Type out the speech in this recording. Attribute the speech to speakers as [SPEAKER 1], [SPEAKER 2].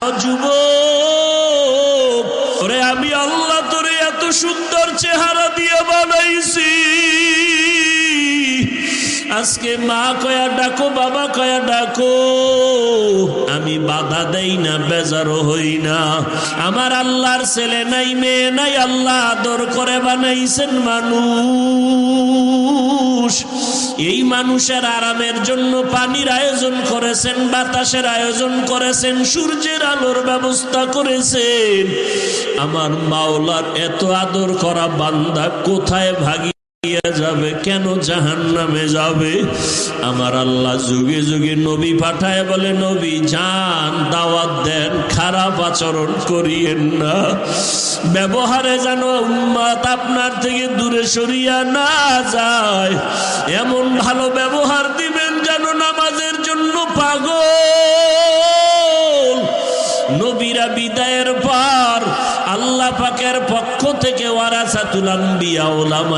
[SPEAKER 1] যুবক, ওরে আমি আল্লাহ তোরে এত সুন্দর চেহারা দিয়ে বানাইছি, আজকে মা কয়া ডাকো, বাবা কয়া ডাকো, আমি বাধা দেই না, বেজারও হই না। আমার আল্লাহর ছেলে নাই, মেয়ে নাই, আল্লাহ আদর করে বানাইছেন মানুষ। এই মানুষের আরামের জন্য পানির আয়োজন করেছেন, বাতাসের আয়োজন করেছেন, সূর্যের আলোর ব্যবস্থা করেছেন। আমার মাওলার এত আদর করা বান্দা কোথায় ভাগি যাবে, কেন জাহান্নামে যাবে? আমার আল্লাহ যুগে যুগে নবী পাঠায় বলে, নবী যান, দাওয়াত দেন, খারাপ আচরণ করিয়েন না, ব্যবহারে যেন উম্মত আপনার থেকে দূরে সরিয়া না যায়, এমন ভালো ব্যবহার দিবেন যেন নামাজের জন্য পাগল। নবীরা বিদায়ের পর আল্লাহ পাকের পক্ষ থেকে ওয়ারাসাতুল আম্বিয়া, উলামা